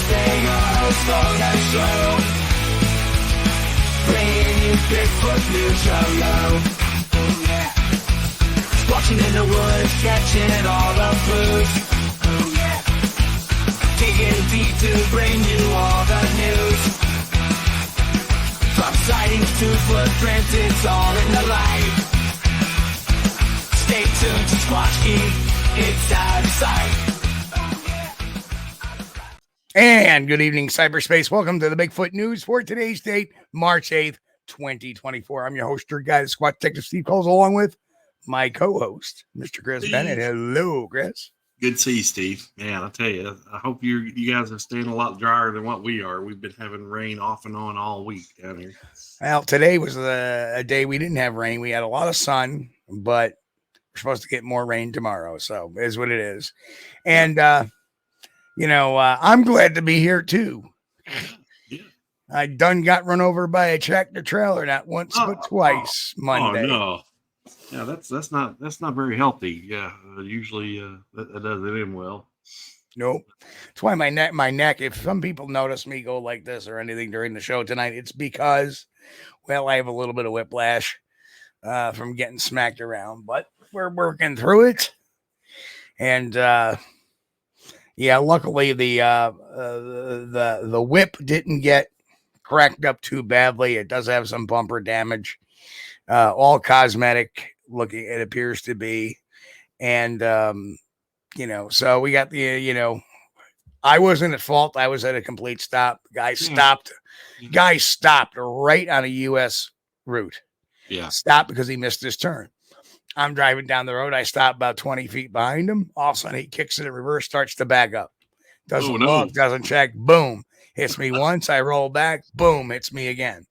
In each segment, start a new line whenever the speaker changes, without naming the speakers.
stay your host for the show, bringing you Bigfoot news hello. Oh yeah. Watching in the woods, catching all the clues. Oh yeah. Digging deep to bring you all the news. From sightings to footprints, it's all in the light. Stay tuned to Squatch-D, it's out of sight.
And good evening, cyberspace. Welcome to the Bigfoot News for today's date, March 8th, 2024. I'm your host, your guy, the Squatchdetective Steve Coles, along with my co-host, Mr. Chris
Steve.
Bennett. Hello, Chris.
Good to see you, Steve. Man, I'll tell you, I hope you guys are staying a lot drier than what we are. We've been having rain off and on all week down here.
Well, today was a day we didn't have rain. We had a lot of sun, but we're supposed to get more rain tomorrow. So it is what it is. And, I'm glad to be here too.
Yeah.
I done got run over by a tractor trailer, not once, but twice Monday.
Oh, no. Yeah, that's not very healthy. Yeah, usually that doesn't end well.
Nope. That's why my neck, if some people notice me go like this or anything during the show tonight, it's because, well, I have a little bit of whiplash from getting smacked around, but we're working through it. And, luckily the whip didn't get cracked up too badly. It does have some bumper damage, all cosmetic looking, it appears to be. And, so we got the, I wasn't at fault. I was at a complete stop. Guy stopped right on a U.S. route.
Yeah.
Stopped because he missed his turn. I'm driving down the road. I stop about 20 feet behind him. All of a sudden, he kicks it in reverse, starts to back up. Doesn't look, doesn't check. Boom. Hits me once. I roll back. Boom. Hits me again.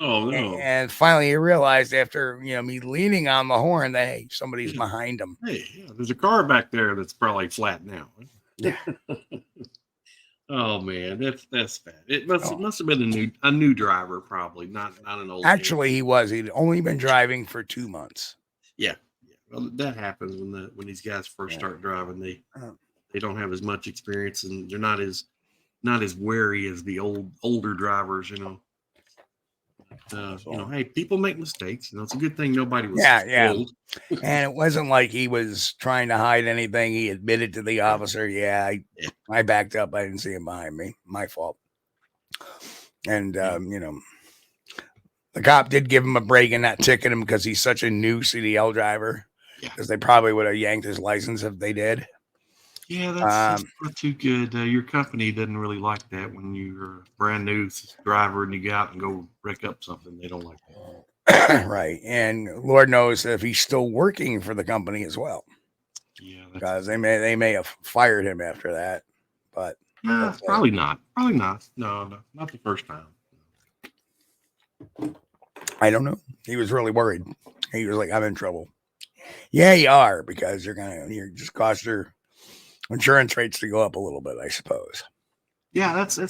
Oh, no.
And finally, he realized after, me leaning on the horn that, hey, somebody's behind him.
Hey, there's a car back there that's probably flat now.
Yeah.
Oh, man. That's bad. It must have been a new driver, probably, not an old.
Actually, he was. He'd only been driving for 2 months.
Yeah. Well, that happens when these guys first start driving. They don't have as much experience, and they're not as wary as the older drivers. Hey, people make mistakes. It's a good thing nobody was.
Yeah. And it wasn't like he was trying to hide anything. He admitted to the officer, I backed up. I didn't see him behind me. My fault. And the cop did give him a break and not ticket him because he's such a new CDL driver. Because they probably would have yanked his license if they did.
Yeah, that's not too good. Your company doesn't really like that when you're a brand new driver and you go out and go wreck up something. They don't like that.
Right. And Lord knows if he's still working for the company as well. Yeah. Because they may have fired him after that. But
probably not. Probably not. No, not the first time.
I don't know. He was really worried. He was like, I'm in trouble. Yeah, you are, because you're just caused your insurance rates to go up a little bit, I suppose.
Yeah, that's I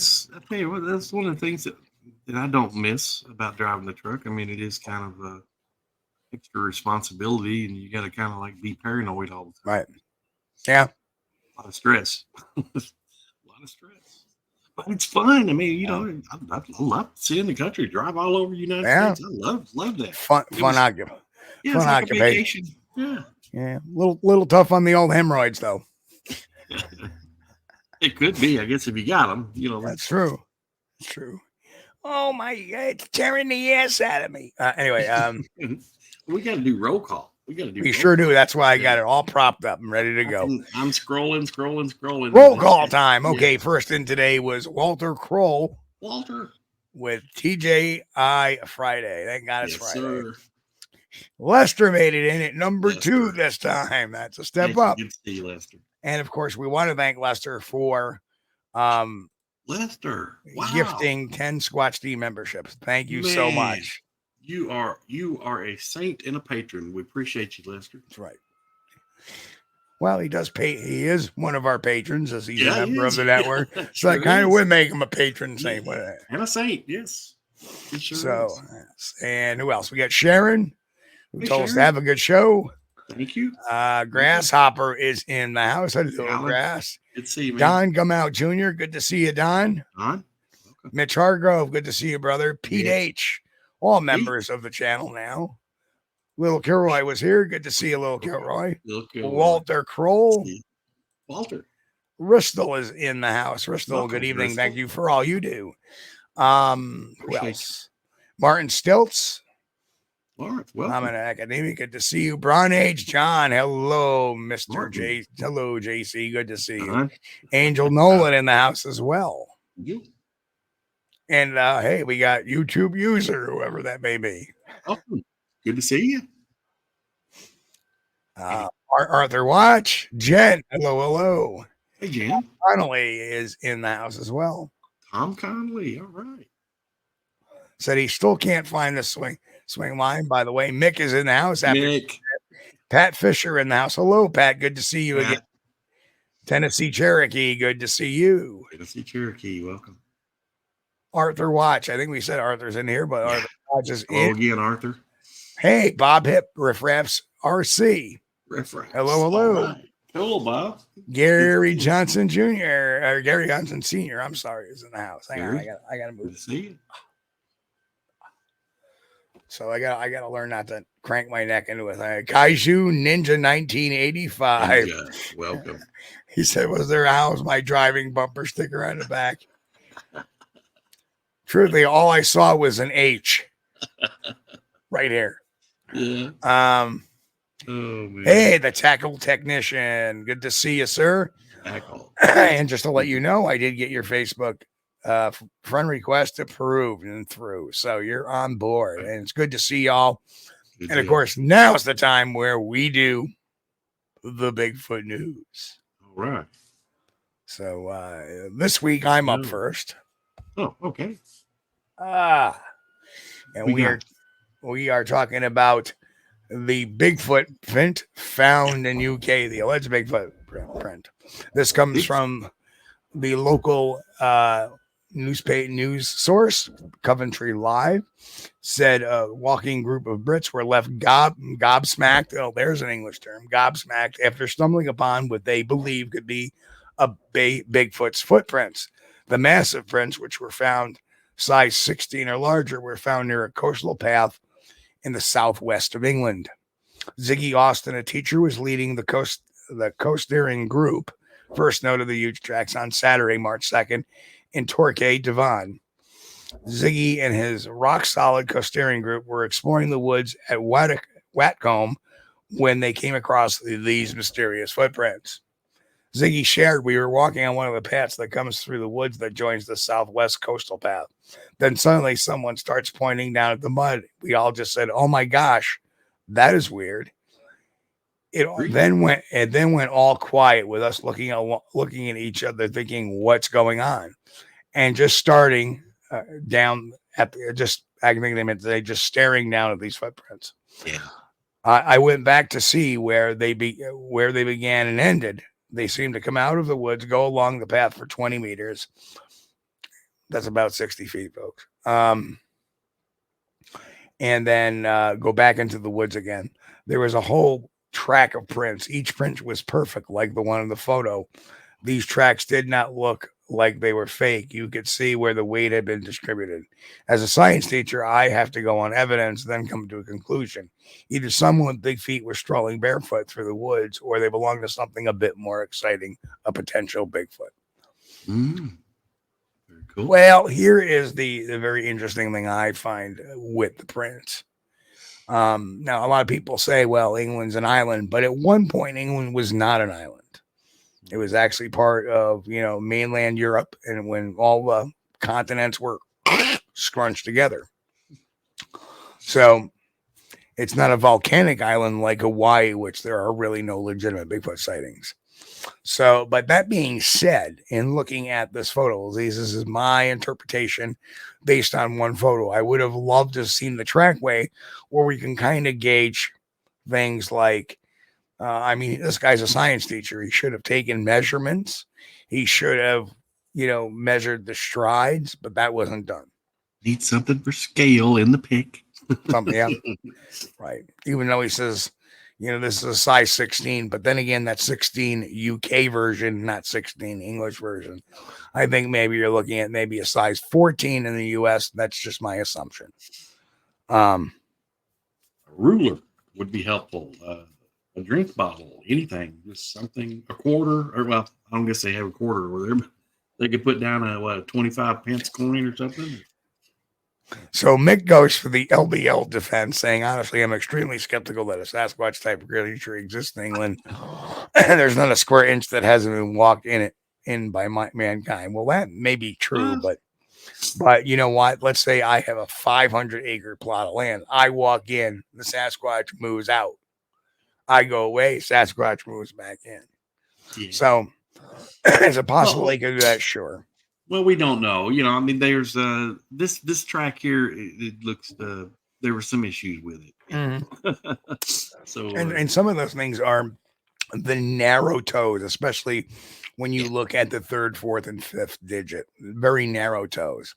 tell you what, that's one of the things that I don't miss about driving the truck. I mean, it is kind of a extra responsibility, and you got to kind of like be paranoid all the time.
Right. Yeah.
A lot of stress. But it's fun. I mean, I love seeing the country, drive all over the United States. I love that.
Fun occupation.
Yeah, it's like a vacation. Yeah.
Yeah. Little tough on the old hemorrhoids, though.
It could be, I guess, if you got them.
That's true. It's true. Oh my God, it's tearing the ass out of me. Anyway,
we got to do roll call.
We sure do. That's why I got it all propped up and ready to go.
I'm scrolling.
Roll call time. Okay, first in today was Walter Kroll.
Walter
with TJI Friday. Thank God it's Friday.
Sir.
Lester made it in at number 2 this time. That's a step up.
Good to see you, Lester.
And of course, we want to thank Lester for gifting 10 Squatch-D memberships. Thank you so much.
You are a saint and a patron. We appreciate you, Lester.
That's right. Well, he does pay. He is one of our patrons, as he's a member of the network. So I kind of would make him a patron saint with it.
And a saint, yes.
Sure and who else? We got Sharon, who told us to have a good show.
Thank you.
Grasshopper is in the house. Hello,
Alan.
Grass.
Good to see you, man.
Don Come Out Jr., good to see you, Don.
Don?
Mitch Hargrove, good to see you, brother. Pete
Yes.
H., all members of the channel now. Little Kilroy was here. Good to see you, Little Kilroy.
Little Kilroy.
Walter Kroll.
Walter.
Ristel is in the house. Ristel,
Welcome,
good evening.
Ristel.
Thank you for all you do. Who
Appreciate
else? Martin Stilts.
Lawrence,
I'm
welcome.
an academic. Good to see you. Bron Age John. Hello, Mr.
Martin.
J. Hello, JC. Good to see you.
Don.
Angel Nolan in the house as well.
You.
And hey, we got YouTube user, whoever that may be.
Welcome. Good to see you.
Arthur Watch. Jen. Hello.
Hey, Jen.
Connolly is in the house as well.
Tom Conley. All right.
Said he still can't find the swing line. By the way, Mick is in the house.
Nick.
Pat Fisher in the house. Hello, Pat. Good to see you
Pat.
again. Tennessee Cherokee. Good to see you.
Tennessee Cherokee. Welcome.
Arthur Watch. I think we said Arthur's in here, but Arthur Watch is
Hello
in.
again, Arthur.
Hey, Bob Hip, Riffraffs RC.
Reference.
Hello.
All right. Cool, Bob.
Gary Johnson Jr. or Gary Johnson Sr. I'm sorry, is in the house. Hang on,
Gary?
I gotta
Good
move.
to see you.
So I gotta learn not to crank my neck into it. Kaiju Ninja 1985.
Ninja, welcome.
He said, "Was there a how's my driving bumper sticker on the back?" Truthfully, all I saw was an H right here.
Yeah. Oh, man.
Hey, the tackle technician. Good to see you, sir.
Tackle.
And just to let you know, I did get your Facebook friend request approved and through. So you're on board. And it's good to see y'all.
Good
And of
deal.
course, now's the time where we do the Bigfoot news.
All right.
So this week I'm up first.
Oh, okay.
And we are talking about the Bigfoot print found in UK, the alleged Bigfoot print. This comes from the local news source, Coventry Live. Said a walking group of Brits were left gobsmacked. Oh, there's an English term, gobsmacked, after stumbling upon what they believe could be a Bigfoot's footprints. The massive prints, which were found size 16 or larger, were found near a coastal path in the southwest of England. Ziggy Austin, a teacher, was leading the coast-steering group. First noted the huge tracks on Saturday, March 2nd, in Torquay, Devon. Ziggy and his rock-solid coast-steering group were exploring the woods at Watcombe when they came across these mysterious footprints. Ziggy shared, "We were walking on one of the paths that comes through the woods that joins the southwest coastal path. Then suddenly someone starts pointing down at the mud. We all just said, 'Oh my gosh, that is weird.' It then went all quiet with us looking at each other, thinking, what's going on? And just starting down at I think they meant they just staring down at these footprints.
Yeah.
I went back to see where they began and ended. They seemed to come out of the woods, go along the path for 20 meters. That's about 60 feet, folks. And then go back into the woods again. There was a whole track of prints. Each print was perfect, like the one in the photo. These tracks did not look like they were fake. You could see where the weight had been distributed. As a science teacher, I have to go on evidence, then come to a conclusion. Either someone with big feet was strolling barefoot through the woods, or they belong to something a bit more exciting, a potential Bigfoot."
Very cool.
Well, here is the very interesting thing I find with the prints. Now, a lot of people say, well, England's an island, but at one point, England was not an island. It was actually part of, mainland Europe, and when all the continents were scrunched together. So it's not a volcanic island like Hawaii, which there are really no legitimate Bigfoot sightings. So, but that being said, in looking at this photo, this is my interpretation based on one photo. I would have loved to have seen the trackway where we can kind of gauge things like, this guy's a science teacher. He should have taken measurements. He should have, measured the strides, but that wasn't done.
Need something for scale in the pic.
Something, yeah. Right. Even though he says, this is a size 16, but then again, that's 16 UK version, not 16 English version. I think maybe you're looking at maybe a size 14 in the US. That's just my assumption.
A ruler would be helpful. A drink bottle, anything, just something, a quarter, or well, I don't guess they have a quarter over there, but they could put down a 25 pence coin or something.
So Mick goes for the LBL defense, saying, honestly, I'm extremely skeptical that a Sasquatch type of creature exists in England. There's not a square inch that hasn't been walked in by mankind. Well, that may be true, but you know what? Let's say I have a 500-acre plot of land. I walk in, the Sasquatch moves out. I go away, Sasquatch moves back in. Yeah. So it's a possibility to do that, sure.
Well, we don't know. I mean, there's this track here. It looks there were some issues with it.
Mm-hmm.
So
and some of those things are the narrow toes, especially when you look at the 3rd, 4th, and 5th digit. Very narrow toes,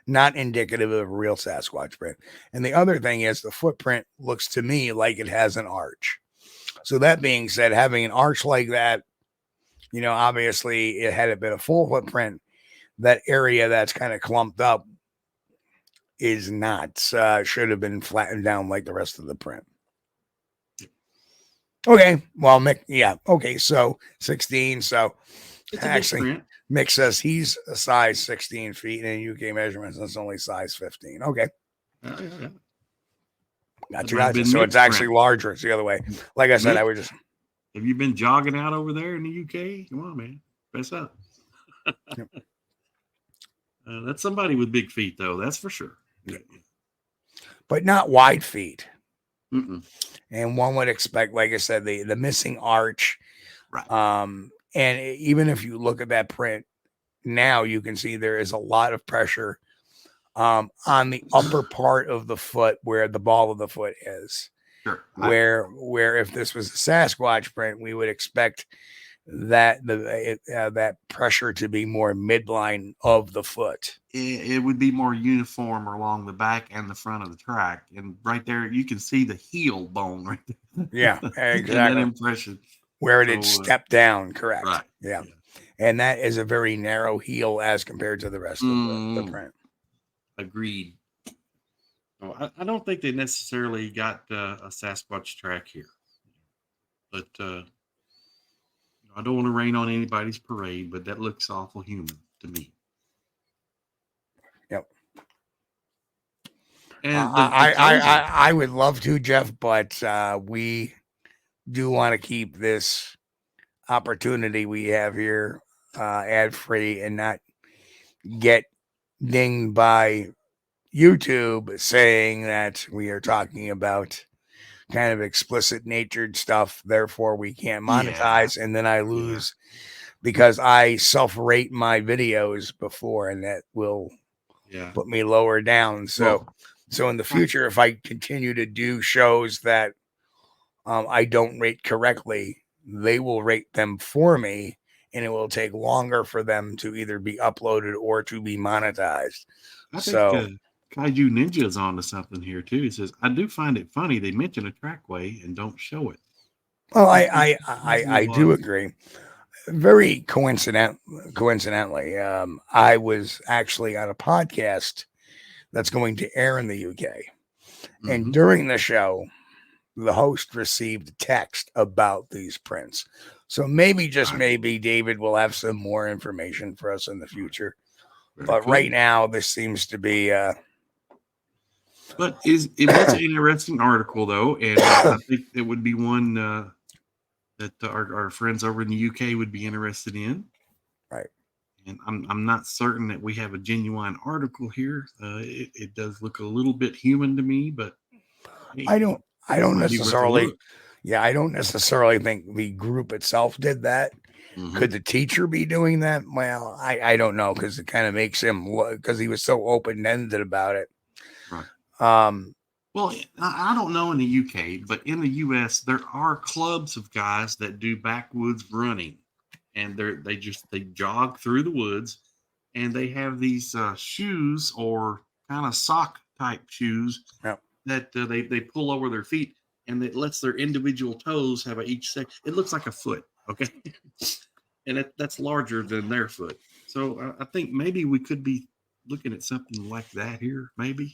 not indicative of a real Sasquatch print. And the other thing is the footprint looks to me like it has an arch. So that being said, having an arch like that, obviously it had a bit of full footprint. That area that's kind of clumped up is not, should have been flattened down like the rest of the print. Okay. Well, Mick, yeah. Okay. So 16. So
it's
actually, Mick says he's a size 16 feet and in UK measurements, it's only size 15. Okay.
Yeah.
Gotcha. So it's actually larger. It's the other way. Like I said,
Mick, have you been jogging out over there in the UK? Come on, man. Fess up. Yep. That's somebody with big feet, though. That's for sure. Yeah.
But not wide feet.
Mm-mm.
And one would expect, like I said, the missing arch.
Right.
And even if you look at that print now, you can see there is a lot of pressure on the upper part of the foot where the ball of the foot is.
Sure.
Where if this was a Sasquatch print, we would expect that that pressure to be more midline of the foot.
It would be more uniform along the back and the front of the track, and right there you can see the heel bone right there.
Yeah, exactly.
That impression
where it had stepped down, correct?
Right.
Yeah, and that is a very narrow heel as compared to the rest of the print.
Agreed. Oh, I don't think they necessarily got a Sasquatch track here, but. I don't want to rain on anybody's parade, but that looks awful human to me.
Yep.
And
I would love to, Jeff, but we do want to keep this opportunity we have here ad-free and not get dinged by YouTube saying that we are talking about kind of explicit natured stuff, therefore we can't monetize, and then I lose because I self-rate my videos before, and that will put me lower down. So in the future, if I continue to do shows that I don't rate correctly, they will rate them for me, and it will take longer for them to either be uploaded or to be monetized.
I think Kaiju Ninja's on to something here too. He says, I do find it funny they mention a trackway and don't show it.
Well, I do agree. Very coincidentally, I was actually on a podcast that's going to air in the UK. And during the show, the host received a text about these prints. So maybe, just maybe, David will have some more information for us in the future. But right now, this seems to be...
But it was an interesting article, though, and I think it would be one that our friends over in the UK would be interested in.
Right.
And I'm not certain that we have a genuine article here. It does look a little bit human to me, but
I don't necessarily. Yeah, I don't necessarily think the group itself did that. Could the teacher be doing that? Well, I don't know, because it kind of makes him look, because he was so open-ended about it.
Right.
Well,
I don't know in the UK, but in the US, there are clubs of guys that do backwoods running, and they jog through the woods, and they have these shoes or kind of sock type shoes that they pull over their feet, and it lets their individual toes have each section. It looks like a foot, okay? And that's larger than their foot. So I think maybe we could be looking at something like that here, maybe.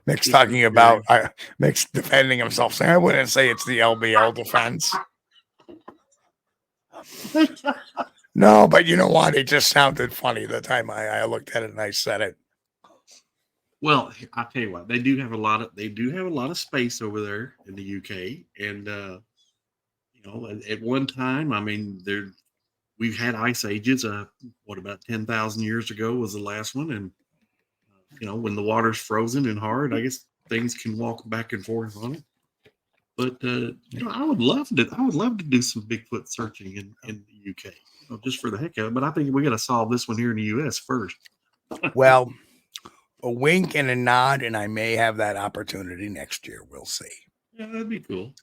Mick's talking about Mick's defending himself, saying I wouldn't say it's the LBL defense. No, but you know what? It just sounded funny the time I looked at it and I said it.
Well, I'll tell you what, they do have a lot of space over there in the UK. And you know, at one time, I mean, we've had ice ages. What, about 10,000 years ago was the last one, and you know, when the water's frozen and hard, I guess things can walk back and forth on it. But you know, I would love to do some Bigfoot searching in the UK, you know, just for the heck of it. But I think we got to solve this one here in the US first.
Well, a wink and a nod, and I may have that opportunity next year. We'll see.
Yeah, that'd be cool.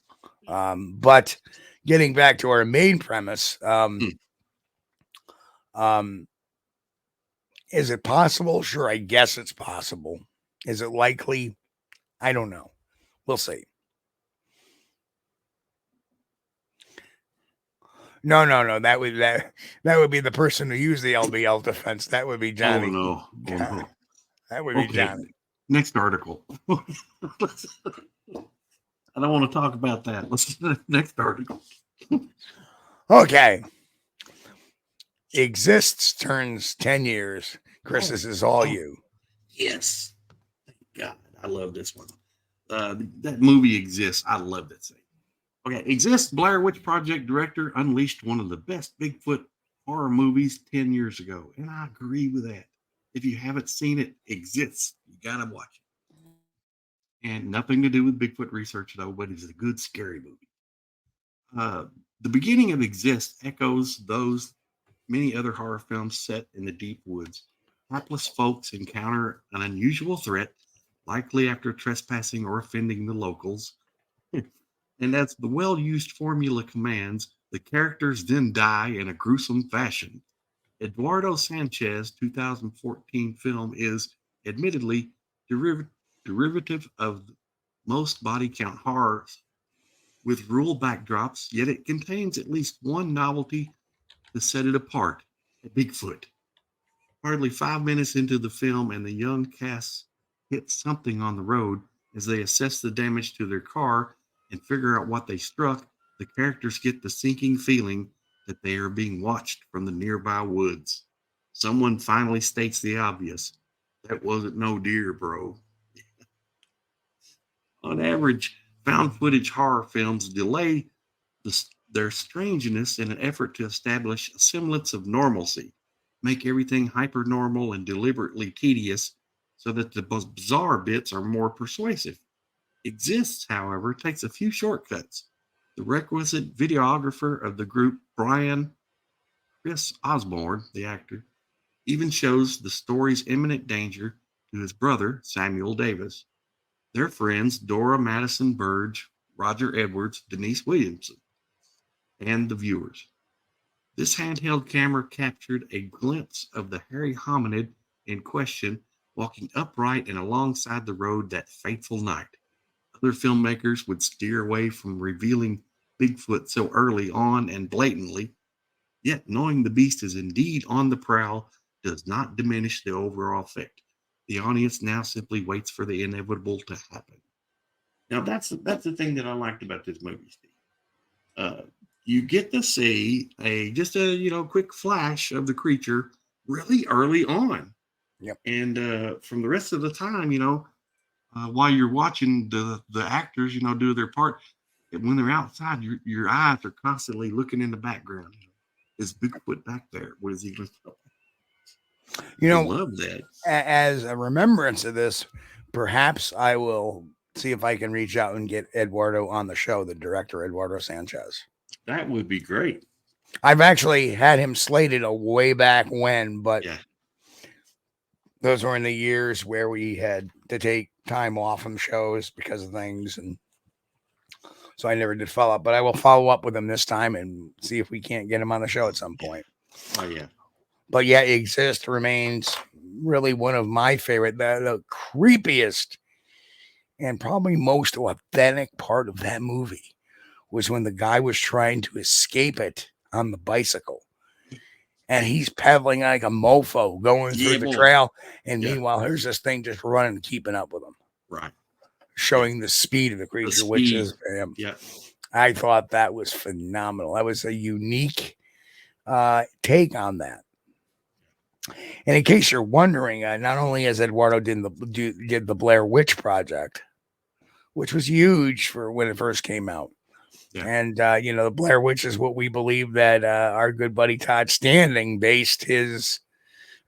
But getting back to our main premise, is it possible? Sure, I guess it's possible. Is it likely? I don't know. We'll see. No. That would be the person who used the LBL defense. That would be Johnny.
Oh no.
That would be Johnny.
Next article. I don't want to talk about that. Let's do the next article.
Okay. Exists turns 10 years. Chris, this is all you.
Yes. Thank God. I love this one. That movie Exists. I love that thing. Okay. Exists, Blair Witch Project director, unleashed one of the best Bigfoot horror movies 10 years ago. And I agree with that. If you haven't seen it, Exists. You got to watch it. And nothing to do with Bigfoot research, though, but it's a good, scary movie. The beginning of Exists echoes those many other horror films set in the deep woods. Hapless folks encounter an unusual threat, likely after trespassing or offending the locals. And as the well-used formula commands, the characters then die in a gruesome fashion. Eduardo Sanchez's 2014 film is admittedly derivative of most body count horrors with rural backdrops, yet it contains at least one novelty to set it apart: a Bigfoot. Hardly 5 minutes into the film, and the young cast hit something on the road as they assess the damage to their car and figure out what they struck. The characters get the sinking feeling that they are being watched from the nearby woods. Someone finally states the obvious: that wasn't no deer, bro. On average, found footage horror films delay their strangeness in an effort to establish a semblance of normalcy, make everything hyper normal and deliberately tedious so that the bizarre bits are more persuasive. Exists, however, takes a few shortcuts. The requisite videographer of the group, Chris Osborne, the actor, even shows the story's imminent danger to his brother, Samuel Davis, their friends, Dora Madison Burge, Roger Edwards, Denise Williamson, and the viewers. This handheld camera captured a glimpse of the hairy hominid in question walking upright and alongside the road that fateful night. Other filmmakers would steer away from revealing Bigfoot so early on and blatantly, yet knowing the beast is indeed on the prowl does not diminish the overall effect. The audience now simply waits for the inevitable to happen. Now that's the thing that I liked about this movie, Steve. You get to see just a quick flash of the creature really early on.
Yep.
And from the rest of the time, while you're watching the actors, do their part, when they're outside, your eyes are constantly looking in the background. Is Bigfoot back there? What is he going to do? I love that.
As a remembrance of this, perhaps I will see if I can reach out and get Eduardo on the show, the director, Eduardo Sanchez.
That would be great.
I've actually had him slated a way back when, but those were in the years where we had to take time off from shows because of things, and so I never did follow up. But I will follow up with him this time and see if we can't get him on the show at some point.
Oh yeah.
But yeah, Exist remains really one of my favorite, the creepiest and probably most authentic part of that movie was when the guy was trying to escape it on the bicycle. And he's pedaling like a mofo going through the
boy.
trail. And
Yeah.
meanwhile, here's this thing just running, keeping up with him,
Right.
showing the speed of the creature, which is,
Yeah.
I thought that was phenomenal. That was a unique take on that. And in case you're wondering, not only has Eduardo did the Blair Witch Project, which was huge for when it first came out.
Yeah.
And, the Blair Witch is what we believe that our good buddy Todd Standing based his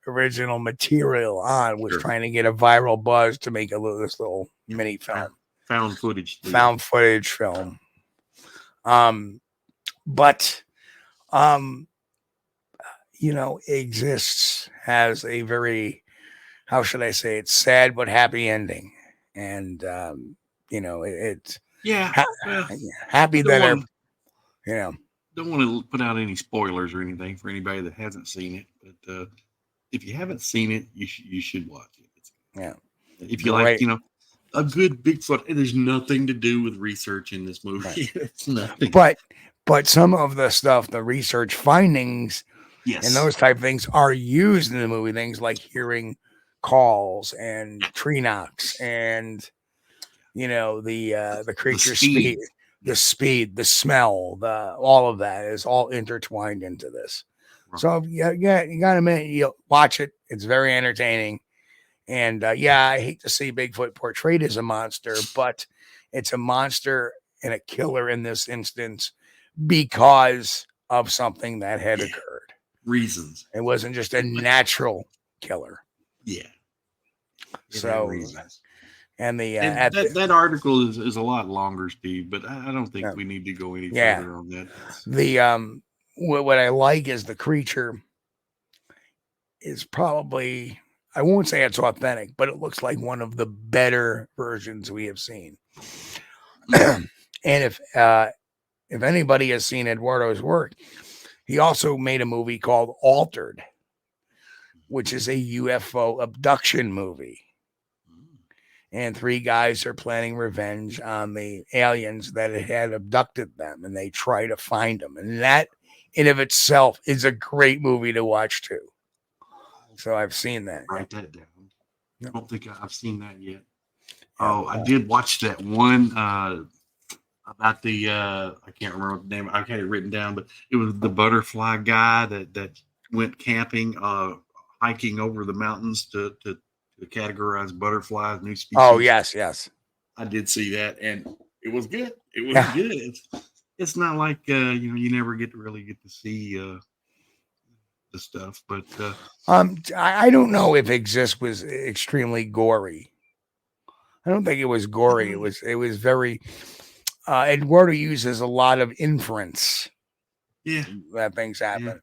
original material on, was trying to get a viral buzz to make this little mini film.
Found footage
film. But exists, has a very, how should I say it, sad but happy ending. And, it's happy that
don't want to put out any spoilers or anything for anybody that hasn't seen it, but if you haven't seen it, you should watch it. If you like, a good Bigfoot, there's nothing to do with research in this movie. Right. It's nothing.
But some of the stuff, the research findings, and those type of things are used in the movie. Things like hearing calls and tree knocks, and the creature speed. The speed, the smell, all of that is all intertwined into this. Right. So you got a minute, you watch it. It's very entertaining. And I hate to see Bigfoot portrayed as a monster, but it's a monster and a killer in this instance because of something that had occurred.
Reasons.
It wasn't just a natural killer.
Yeah.
So
reasons.
And
that article is a lot longer, Steve, but I don't think we need to go any further on that.
The what I like is the creature is probably, I won't say it's authentic, but it looks like one of the better versions we have seen. And if anybody has seen Eduardo's work, he also made a movie called Altered, which is a UFO abduction movie. And 3 guys are planning revenge on the aliens that had abducted them, and they try to find them. And that in of itself is a great movie to watch too. So I've seen that.
Write that down. I don't think I've seen that yet. Oh, I did watch that one about the I can't remember the name. I had it written down, but it was the butterfly guy that went camping, hiking over the mountains to categorize butterflies, new species.
Oh, yes.
I did see that, and it was good. It was good. It's not like you never get to see the stuff, but
I don't know if Exist was extremely gory. I don't think it was gory. It was very Eduardo uses a lot of inference.
Yeah,
that things happen. Yeah.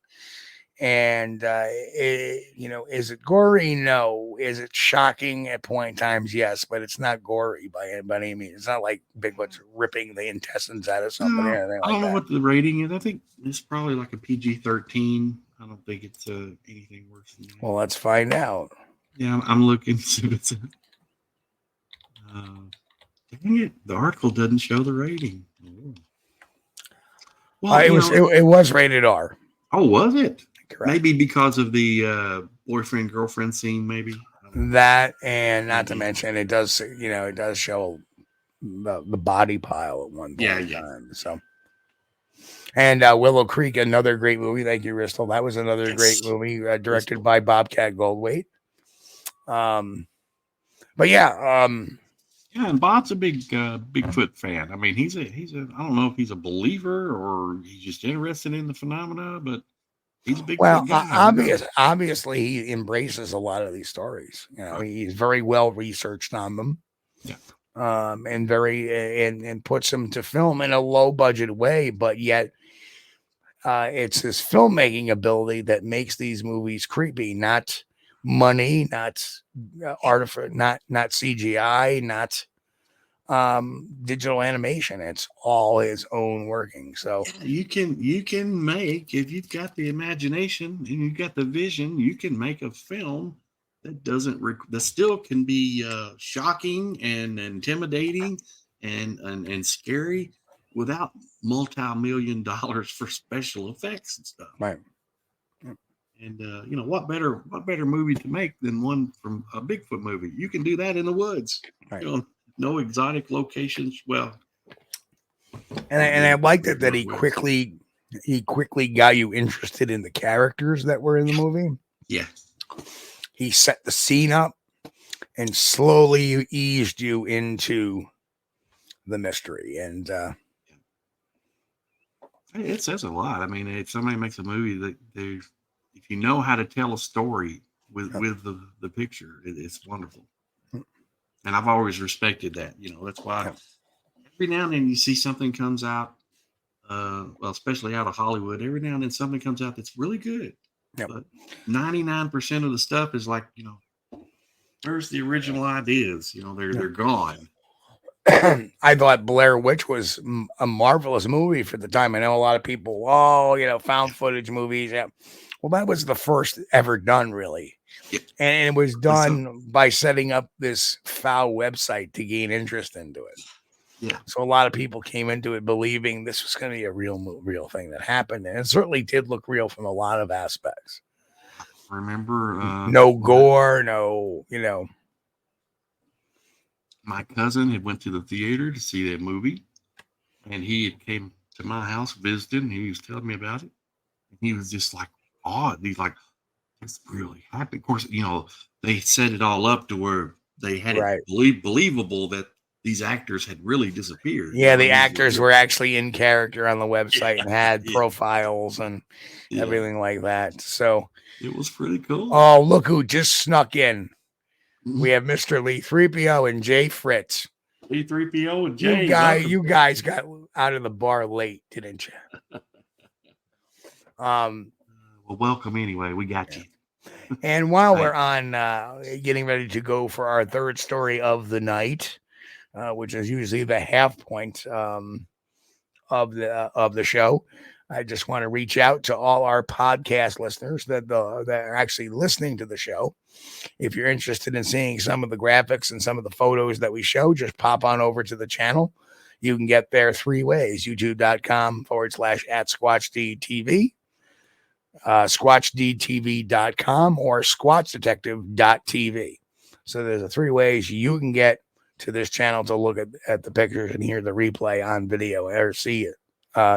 And, is it gory? No. Is it shocking at point times? Yes, but it's not gory by any means. It's not like Bigfoot's ripping the intestines out of somebody.
No, I don't know what the rating is. I think it's probably like a PG-13. I don't think it's anything worse than that.
Well, let's find out.
Yeah, I'm looking to see what's dang it, the article doesn't show the rating. Oh.
Well, it was rated R.
Oh, was it?
Correct.
Maybe because of the boyfriend girlfriend scene, maybe
that, and not to mention it does show the body pile at one point in time. So, and Willow Creek, another great movie. Thank you, Ristel. That was another great movie directed by Bobcat Goldthwait. But
and Bob's a big Bigfoot fan. I mean, he's a I don't know if he's a believer or he's just interested in the phenomena, but he's a big guy.
Obviously, he embraces a lot of these stories. He's very well researched on them.
Yeah.
And and puts them to film in a low budget way, but yet it's his filmmaking ability that makes these movies creepy. Not money, not artificial, not CGI, not digital animation. It's all his own working. So
you can make, if you've got the imagination and you've got the vision, you can make a film that still can be shocking and intimidating and scary without multi-million dollars for special effects and stuff.
Right.
And what better movie to make than one from a Bigfoot movie? You can do that in the woods.
Right.
No exotic locations. Well,
And I liked it that he quickly got you interested in the characters that were in the movie.
Yeah.
He set the scene up and slowly eased you into the mystery. And
it says a lot. I mean, if somebody makes a movie that if you know how to tell a story with the picture, it's wonderful. And I've always respected that. That's why every now and then you see something comes out, especially out of Hollywood. Every now and then something comes out that's really good.
Yep.
But 99% of the stuff is like, where's the original ideas? They're gone.
I thought Blair Witch was a marvelous movie for the time. I know a lot of people, found footage movies. Yeah. Well, that was the first ever done, really.
Yeah.
And it was done by setting up this foul website to gain interest into it.
Yeah.
So a lot of people came into it believing this was going to be a real thing that happened. And it certainly did look real from a lot of aspects.
Remember?
No gore, no.
My cousin had went to the theater to see that movie, and he had came to my house visiting. He was telling me about it. And he was just like awed. He's like, "This really happened." Of course, they set it all up to where they had it believable that these actors had really disappeared.
Yeah, the actors were actually in character on the website and had profiles and everything like that. So
it was pretty cool.
Oh, look who just snuck in. We have Mr. Lee 3PO and Jay Fritz.
Lee 3PO and Jay.
You guys got out of the bar late, didn't you?
Well, welcome anyway. We got you.
And while we're on getting ready to go for our third story of the night, which is usually the half point of the show, I just want to reach out to all our podcast listeners that are actually listening to the show. If you're interested in seeing some of the graphics and some of the photos that we show, just pop on over to the channel. You can get there 3 ways: youtube.com/@squatchdtv, squatchdtv.com, or squatchdetective.tv. So there's 3 ways you can get to this channel to look at the pictures and hear the replay on video, or see it.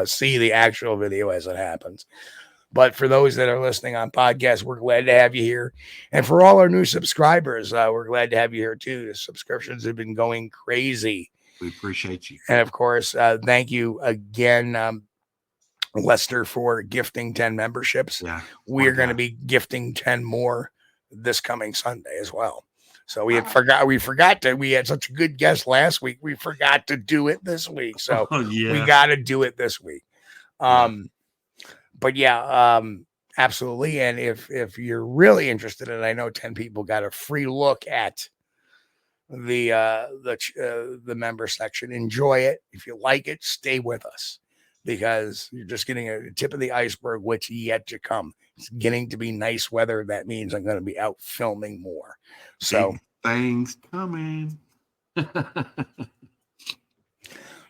See the actual video as it happens. But for those that are listening on podcasts, we're glad to have you here. And for all our new subscribers, we're glad to have you here too. The subscriptions have been going crazy.
We appreciate you.
And of course, thank you again, Lester, for gifting 10 memberships.
Yeah,
we're going to be gifting 10 more this coming Sunday as well. So we forgot to, we had such a good guest last week. We forgot to do it this week. So we got to do it this week. But absolutely. And if you're really interested in it, I know 10 people got a free look at the member section. Enjoy it. If you like it, stay with us, because you're just getting a tip of the iceberg, which yet to come. It's getting to be nice weather. That means I'm going to be out filming more. So
things coming.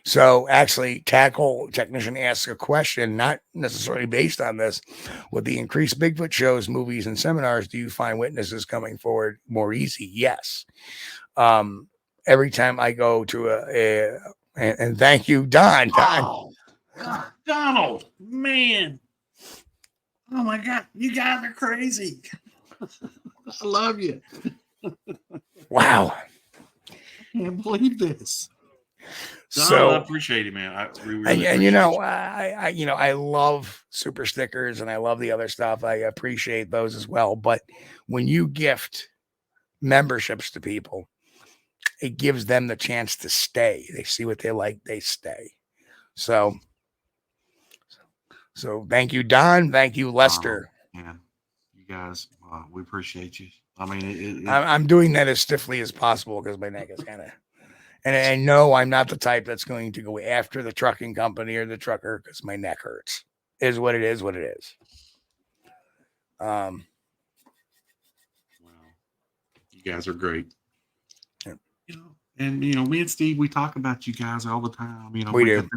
So actually, Tackle Technician asks a question, not necessarily based on this. With the increased Bigfoot shows, movies, and seminars, do you find witnesses coming forward more easy? Yes. Every time I go to and thank you, Don.
Oh, God, Donald, man. Oh my God, you guys are crazy. I love you.
Wow.
I can't believe this.
So
I appreciate it, man.
I love super stickers and I love the other stuff. I appreciate those as well. But when you gift memberships to people, it gives them the chance to stay. They see what they like, they stay. So thank you, Don. Thank you, Lester.
Yeah, you guys, we appreciate you. I mean,
I'm doing that as stiffly as possible because my neck is kind of. And I know I'm not the type that's going to go after the trucking company or the trucker because my neck hurts. Is what it is. What it is.
Wow. You guys are great.
Yeah.
You know, and you know, me and Steve, we talk about you guys all the time. You know,
We do.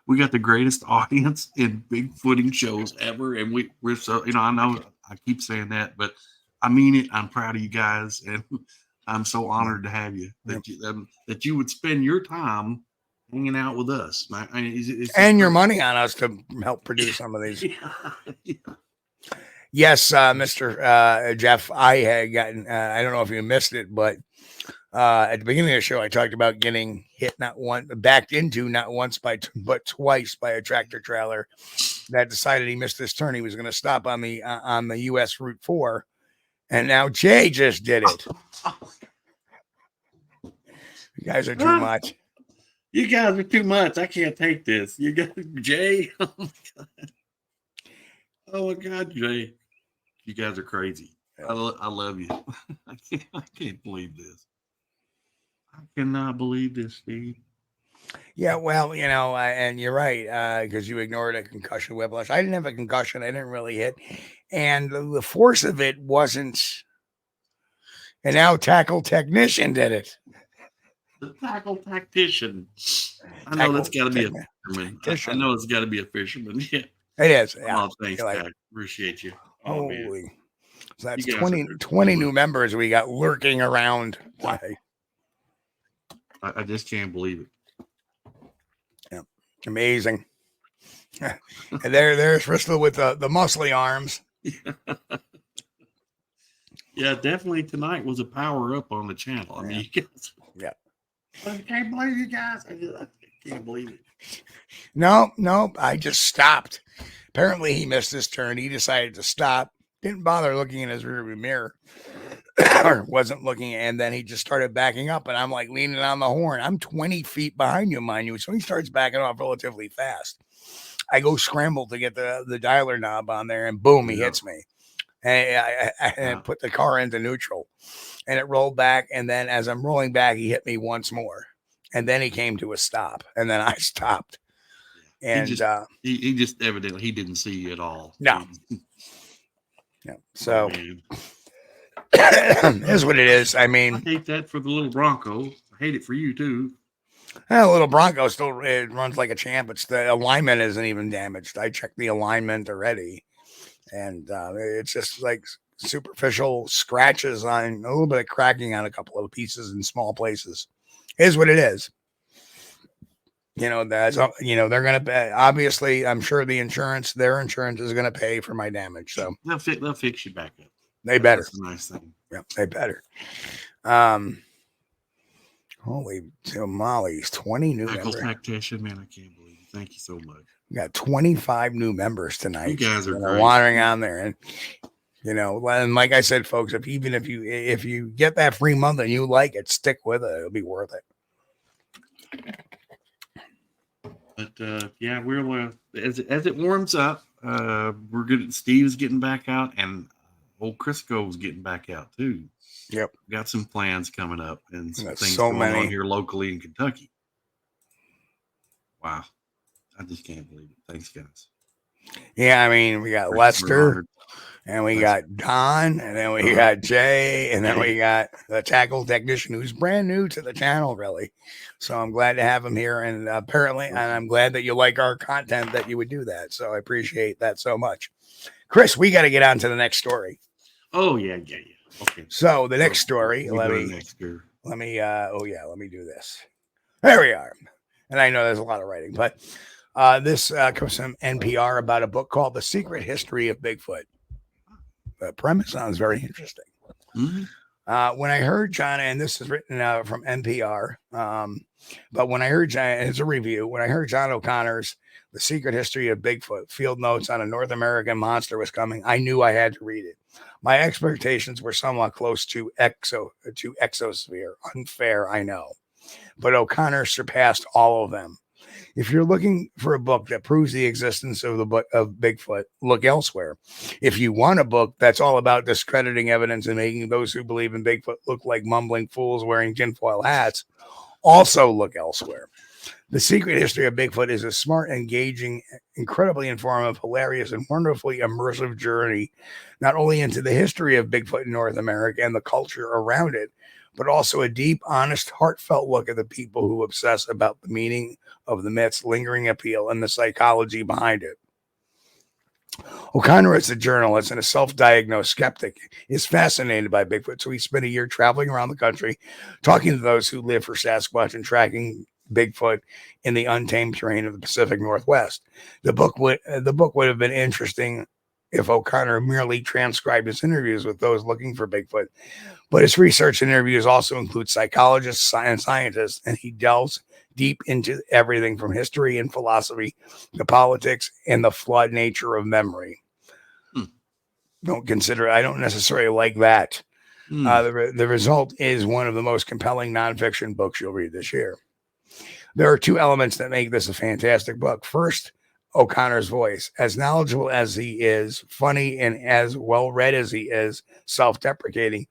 We got the greatest audience in Bigfooting shows ever, and we're so, you know, I know I keep saying that, but I mean it. I'm proud of you guys, and I'm so honored to have you. That you would spend your time hanging out with us. I mean, it's
And your
great.
money on us to help produce some of these.
Yeah.
Yes, Mr. Jeff, I had gotten, I don't know if you missed it, but at the beginning of the show, I talked about getting hit backed into not once but twice by a tractor trailer that decided he missed this turn. He was going to stop on the US Route 4. And now Jay just did it. You guys are too much.
You guys are too much. I can't take this. You got Jay. Oh my God. Oh my God, Jay. You guys are crazy. I love you. I can't believe this. I cannot believe this, Steve.
Yeah, well, you know, and you're right, because you ignored a concussion whiplash. I didn't have a concussion. I didn't really hit. And the force of it wasn't. And now tackle technician did it.
The tackle tactician. I know that's got to be a fisherman. I know it's got to be a fisherman. Yeah.
It is. Yeah.
Oh, thanks, Pat. Appreciate you. Oh, man.
Holy. So that's 20 new members we got lurking around.
I just can't believe it.
Yeah. Amazing. And there's Bristol with the muscly arms.
Yeah, definitely tonight was a power up on the channel. I mean, you guys,
yeah.
I can't believe you guys. I can't believe it.
No, I just stopped. Apparently he missed his turn. He decided to stop. Didn't bother looking in his rearview mirror. Or wasn't looking, and then he just started backing up, and I'm like leaning on the horn. I'm 20 feet behind you, mind you. So he starts backing off relatively fast. I go scramble to get the dialer knob on there, and boom, he hits me. And I put the car into neutral, and it rolled back. And then as I'm rolling back, he hit me once more, and then he came to a stop, and then I stopped. And
he just evidently he didn't see you at all.
No. Yeah. So is what it is. I mean,
I hate that for the little Bronco. I hate it for you too.
Little Bronco still runs like a champ. It's the alignment isn't even damaged. I checked the alignment already, and it's just like superficial scratches on a little bit of cracking on a couple of pieces in small places. Is what it is. You know, that's, you know, they're going to obviously, I'm sure their insurance is going to pay for my damage. So
they'll fix you back up.
They better.
That's a nice thing.
Yeah, they better. Holy tamales, 20 new members.
Tactician, man, I can't believe it. Thank you so much.
We got 25 new members tonight.
You guys are great.
Wandering on there. And, you know, and like I said, folks, if you get that free month and you like it, stick with it. It'll be worth it.
But yeah, we'll as it warms up, we're good. Steve's getting back out, and old Crisco's getting back out too.
Yep,
got some plans coming up, and some things
so
going on here locally in Kentucky. Wow, I just can't believe it. Thanks, guys.
Yeah, I mean, we got Lester, and we got Don, and then we got Jay, and then we got the tackle technician who's brand new to the channel, really. So I'm glad to have him here, and apparently, and I'm glad that you like our content, that you would do that. So I appreciate that so much. Chris, we got to get on to the next story.
Oh yeah. Okay.
So the next story, let me do this. There we are. And I know there's a lot of writing, but this comes from NPR about a book called The Secret History of Bigfoot. The premise sounds very interesting.
Mm-hmm.
When I heard John, and this is written from NPR, but when I heard John, it's a review, when I heard John O'Connor's The Secret History of Bigfoot, field notes on a North American monster was coming, I knew I had to read it. My expectations were somewhat close to exosphere. Unfair, I know. But O'Connor surpassed all of them. If you're looking for a book that proves the existence of Bigfoot, look elsewhere. If you want a book that's all about discrediting evidence and making those who believe in Bigfoot look like mumbling fools wearing tinfoil hats, also look elsewhere. The Secret History of Bigfoot is a smart, engaging, incredibly informative, hilarious, and wonderfully immersive journey, not only into the history of Bigfoot in North America and the culture around it, but also a deep, honest, heartfelt look at the people who obsess about the meaning of the myth's lingering appeal and the psychology behind it. O'Connor, as a journalist and a self-diagnosed skeptic, is fascinated by Bigfoot, so he spent a year traveling around the country, talking to those who live for Sasquatch and tracking Bigfoot in the untamed terrain of the Pacific Northwest. The book would have been interesting if O'Connor merely transcribed his interviews with those looking for Bigfoot, but his research and interviews also include psychologists and scientists, and he delves deep into everything from history and philosophy to politics and the flawed nature of memory. I don't necessarily like that. The result is one of the most compelling nonfiction books you'll read this year. There are two elements that make this a fantastic book. First, O'Connor's voice. As knowledgeable as he is, funny, and as well-read as he is, self-deprecating,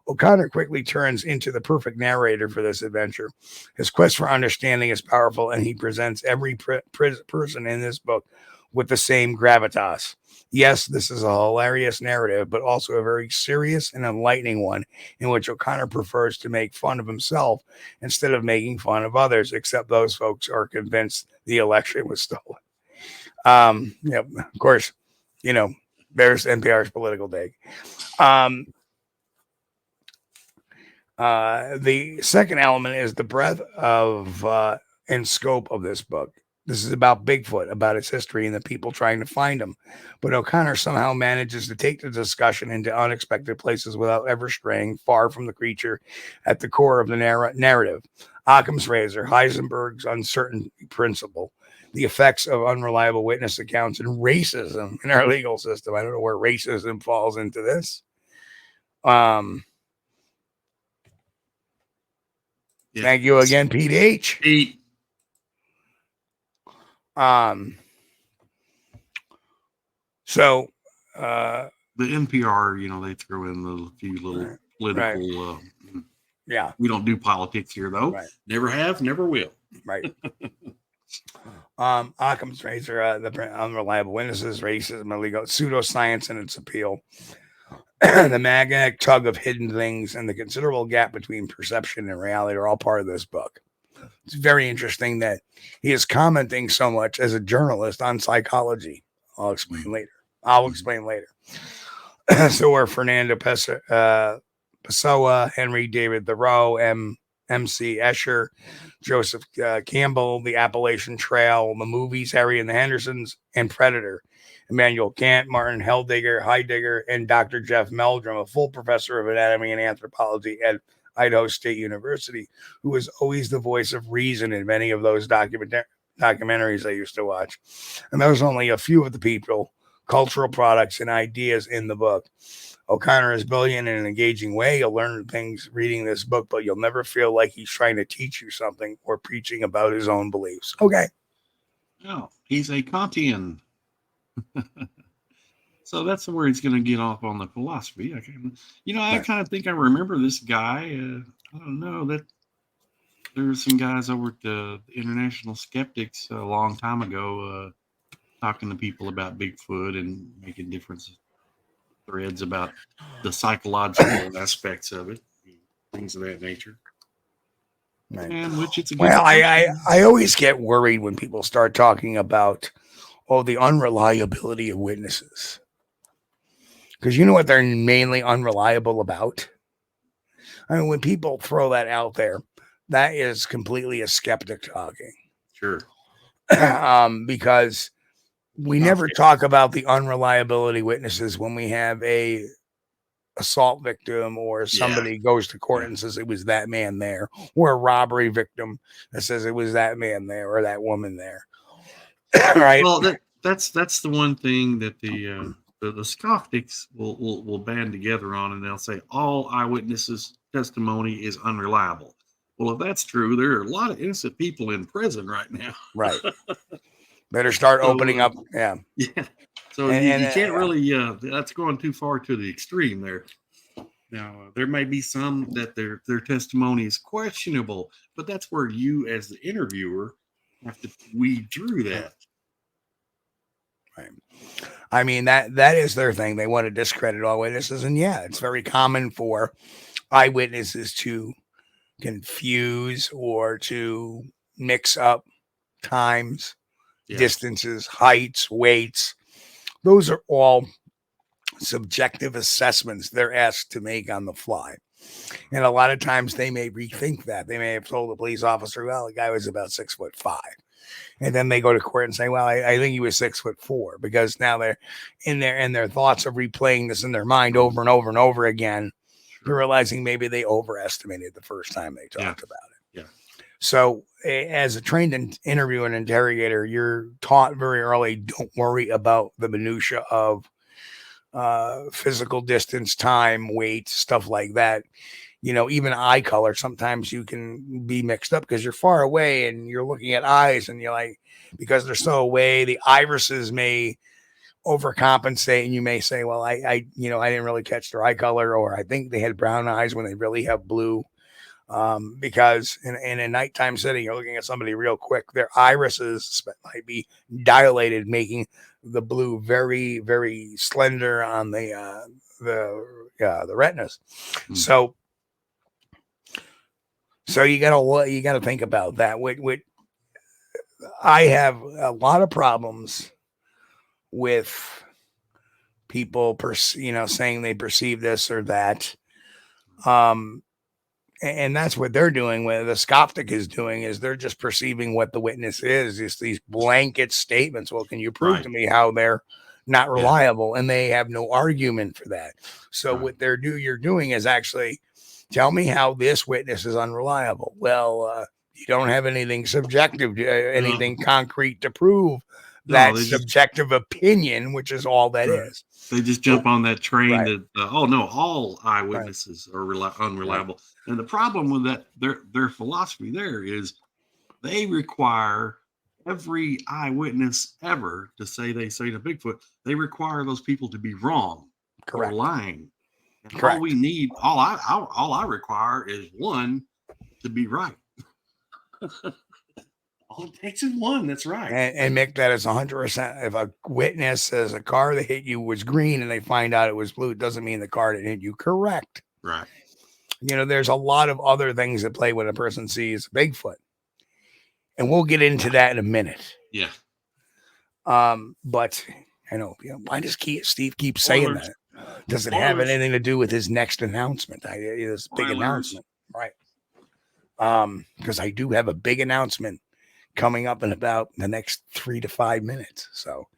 O'Connor quickly turns into the perfect narrator for this adventure. His quest for understanding is powerful, and he presents every person in this book with the same gravitas. Yes, this is a hilarious narrative, but also a very serious and enlightening one in which O'Connor prefers to make fun of himself instead of making fun of others, except those folks are convinced the election was stolen. Of course, there's NPR's political dig. The second element is the breadth of and scope of this book. This is about Bigfoot, about its history and the people trying to find him. But O'Connor somehow manages to take the discussion into unexpected places without ever straying far from the creature at the core of the narrative. Occam's razor, Heisenberg's uncertainty principle, the effects of unreliable witness accounts, and racism in our legal system. I don't know where racism falls into this. Thank you again, Pete H.
Pete.
So
the NPR, they throw in a few little political.
Yeah,
we don't do politics here, though.
Right.
Never have, never will.
Right. Occam's razor, the unreliable witnesses, racism, illegal pseudoscience and its appeal, the magnetic tug of hidden things, and the considerable gap between perception and reality are all part of this book. It's very interesting that he is commenting so much as a journalist on psychology. I'll explain later. So are Fernando Pessoa, Henry David Thoreau, M.C. Escher, Joseph Campbell, The Appalachian Trail, the movies Harry and the Hendersons, and Predator. Immanuel Kant, Martin Heidegger, and Dr. Jeff Meldrum, a full professor of anatomy and anthropology at Idaho State University, who was always the voice of reason in many of those documentaries I used to watch. And those are only a few of the people, cultural products, and ideas in the book. O'Connor is brilliant in an engaging way. You'll learn things reading this book, but you'll never feel like he's trying to teach you something or preaching about his own beliefs. Okay.
No, he's a Kantian. So that's where he's going to get off on the philosophy. I kind of think I remember this guy. I don't know that there were some guys over at the International Skeptics a long time ago talking to people about Bigfoot and making different threads about the psychological aspects of it, things of that nature.
Right.
And which it's a good
well, I always get worried when people start talking about the unreliability of witnesses. Because you know what they're mainly unreliable about? I mean, when people throw that out there, that is completely a skeptic talking.
Sure.
Because we never talk about the unreliability witnesses when we have a assault victim or somebody goes to court and says it was that man there, or a robbery victim that says it was that man there or that woman there. Right.
Well, that's the one thing that the skeptics will band together on, and they'll say all eyewitnesses' testimony is unreliable. Well, if that's true, there are a lot of innocent people in prison right now.
Right. Better start opening up. Yeah.
Yeah. So you can't really, that's going too far to the extreme there. Now, there may be some that their testimony is questionable, but that's where you, as the interviewer, have to weed through that.
Right. I mean, that is their thing. They want to discredit all witnesses. And yeah, it's very common for eyewitnesses to confuse or to mix up times,
Yes.
distances, heights, weights. Those are all subjective assessments they're asked to make on the fly. And a lot of times they may rethink that. They may have told the police officer, well, the guy was about 6'5". And then they go to court and say, well, I think he was 6'4", because now they're in their thoughts of replaying this in their mind over and over and over again. You're realizing maybe they overestimated the first time they talked about it.
Yeah.
So as a trained interviewer and interrogator, you're taught very early, don't worry about the minutia of physical distance, time, weight, stuff like that. You know, even eye color, sometimes you can be mixed up because you're far away and you're looking at eyes and you're like, because they're so away, the irises may overcompensate and you may say, well, I didn't really catch their eye color, or I think they had brown eyes when they really have blue. Because in a nighttime setting, you're looking at somebody real quick, their irises might be dilated, making the blue very, very slender on the retinas. So you gotta think about that. I have a lot of problems with people, saying they perceive this or that. And that's what they're doing. What the skeptic is doing is they're just perceiving what the witness is. Just these blanket statements. Well, can you prove to me how they're not reliable? And they have no argument for that. So what you're doing is actually tell me how this witness is unreliable. Well, you don't have anything subjective, anything concrete to prove that subjective opinion, which is all that is.
They just jump on that train that, all eyewitnesses are unreliable. And the problem with that, their philosophy there is they require every eyewitness ever to say they say to Bigfoot, they require those people to be wrong or lying. And all we need, all I require is one to be right. All it takes is one that's right.
And Mick, that is 100%. If a witness says a car that hit you was green and they find out it was blue, it doesn't mean the car that hit you correct.
Right.
There's a lot of other things that play when a person sees Bigfoot. And we'll get into that in a minute.
Yeah.
But I know, why does Steve keep saying that? Does it have anything to do with his next announcement? This big announcement. Right. Because I do have a big announcement coming up in about the next 3 to 5 minutes. So,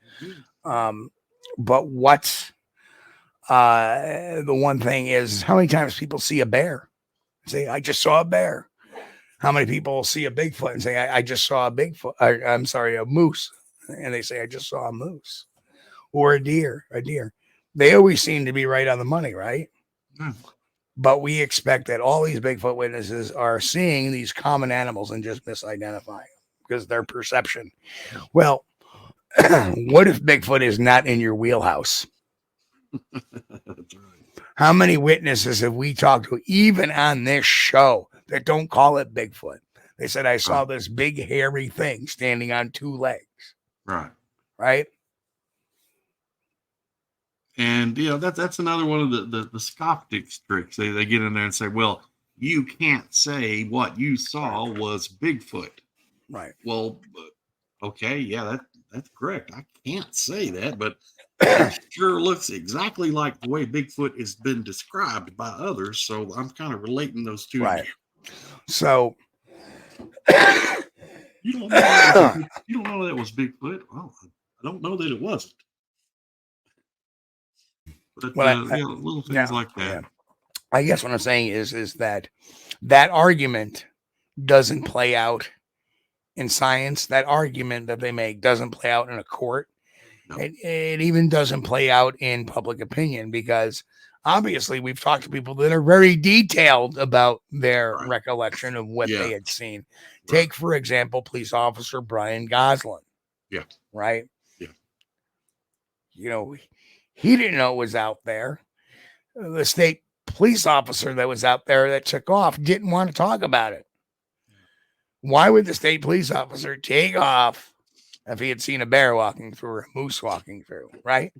but what's the one thing is, how many times people see a bear and say, I just saw a bear? How many people see a Bigfoot and say, I just saw a Bigfoot? A moose. And they say, I just saw a moose, or a deer. They always seem to be right on the money, right? But we expect that all these Bigfoot witnesses are seeing these common animals and just misidentifying them because their perception. Well, what if Bigfoot is not in your wheelhouse?
That's right.
How many witnesses have we talked to, even on this show, that don't call it Bigfoot? They said, I saw this big hairy thing standing on 2 legs. Right.
And that's another one of the skeptic tricks. They get in there and say, well, you can't say what you saw was Bigfoot.
Right.
Well, okay, yeah, that's correct. I can't say that, but it sure looks exactly like the way Bigfoot has been described by others. So I'm kind of relating those two.
Right. So
you don't know that was Bigfoot. Well, I don't know that it wasn't. But little things like that.
Yeah. I guess what I'm saying is that argument doesn't play out in science. That argument that they make doesn't play out in a court. No. It even doesn't play out in public opinion, because obviously we've talked to people that are very detailed about their recollection of what they had seen. Take, for example, police officer Brian Goslin.
Yeah.
Right.
Yeah.
He didn't know it was out there. The state police officer that was out there that took off didn't want to talk about it. Why would the state police officer take off if he had seen a bear walking through or a moose walking through, right?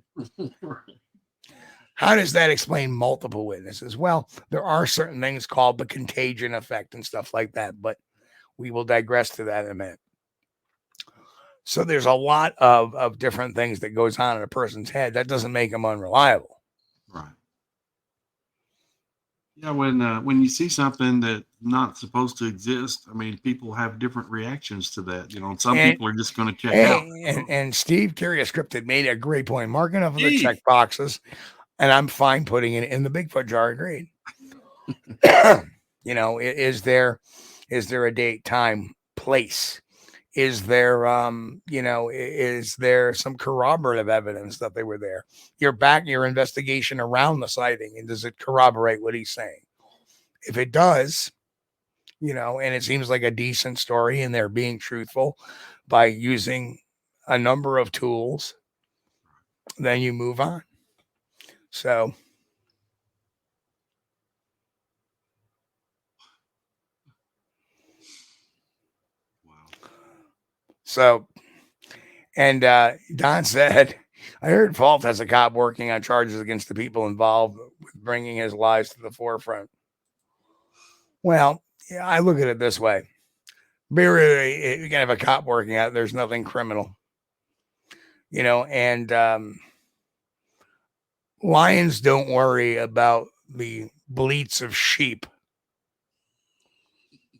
How does that explain multiple witnesses? Well, there are certain things called the contagion effect and stuff like that, but we will digress to that in a minute. So there's a lot of different things that goes on in a person's head. That doesn't make them unreliable.
Right. Yeah, when you see something that's not supposed to exist, I mean, people have different reactions to that. Some people are just going to check out.
And Steve Curious Scripted made a great point. Mark enough of the check boxes, and I'm fine putting it in the Bigfoot jar. Agreed. Is there a date, time, place? Is there, is there some corroborative evidence that they were there? Your investigation around the sighting, and does it corroborate what he's saying? If it does, and it seems like a decent story and they're being truthful by using a number of tools, then you move on. So. So, and Don said, I heard Fault has a cop working on charges against the people involved with bringing his lies to the forefront. Well, yeah, I look at it this way. Really, you can have a cop working out. There's nothing criminal, and lions don't worry about the bleats of sheep.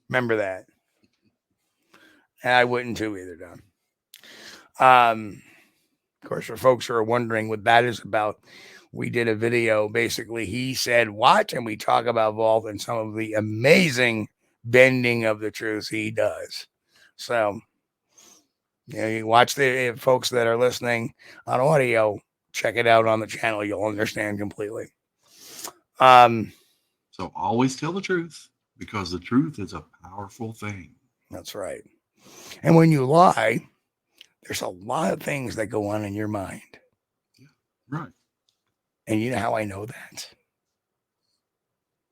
Remember that. And I wouldn't too either, Don. Of course, for folks who are wondering what that is about, we did a video. Basically, he said, watch, and we talk about Vault and some of the amazing bending of the truth he does. So, you watch the folks that are listening on audio, check it out on the channel. You'll understand completely.
So always tell the truth, because the truth is a powerful thing.
That's right. And when you lie, there's a lot of things that go on in your mind.
Yeah, right.
And you know how I know that?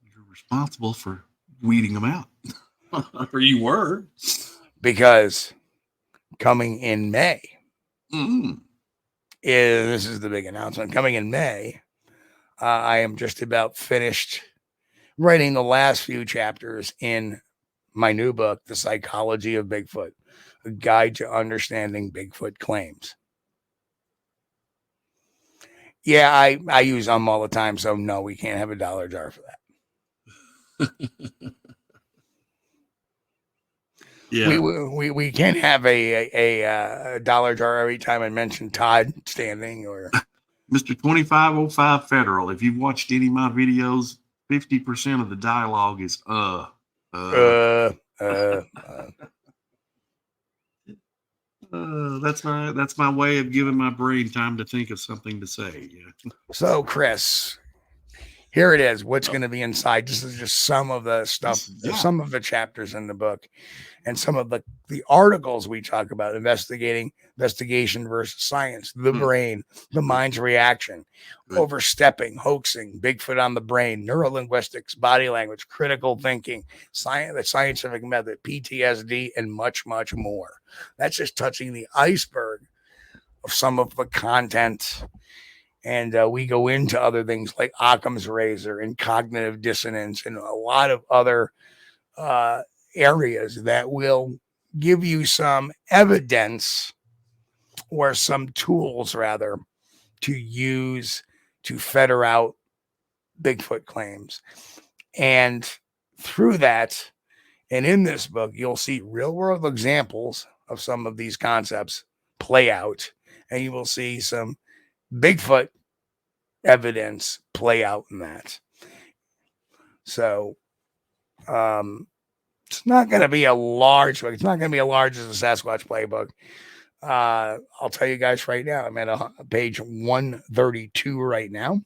You're responsible for weeding them out. Or you were.
Because coming in May, this is the big announcement. Coming in May, I am just about finished writing the last few chapters in my new book, The Psychology of Bigfoot, a guide to understanding Bigfoot claims. Yeah, I use them all the time, so no, we can't have a dollar jar for that.
Yeah,
we can't have a dollar jar every time I mention Todd standing or
Mr. 2505 Federal. If you've watched any of my videos, 50% of the dialogue is that's my way of giving my brain time to think of something to say. Yeah.
So, Chris, here it is. What's going to be inside? This is just some of the stuff, some of the chapters in the book, and some of the articles we talk about: investigation versus science, the brain, the mind's reaction, overstepping, hoaxing, Bigfoot on the brain, neurolinguistics, body language, critical thinking, the scientific method, PTSD, and much, much more. That's just touching the iceberg of some of the content. And we go into other things like Occam's razor and cognitive dissonance and a lot of other areas that will give you some evidence or some tools, rather, to use to fetter out Bigfoot claims. And through that, and in this book, you'll see real-world examples of some of these concepts play out, and you will see some Bigfoot evidence play out in that. So it's not going to be a large book. It's not going to be as large as the Sasquatch playbook. I'll tell you guys right now, I'm at page 132 right now.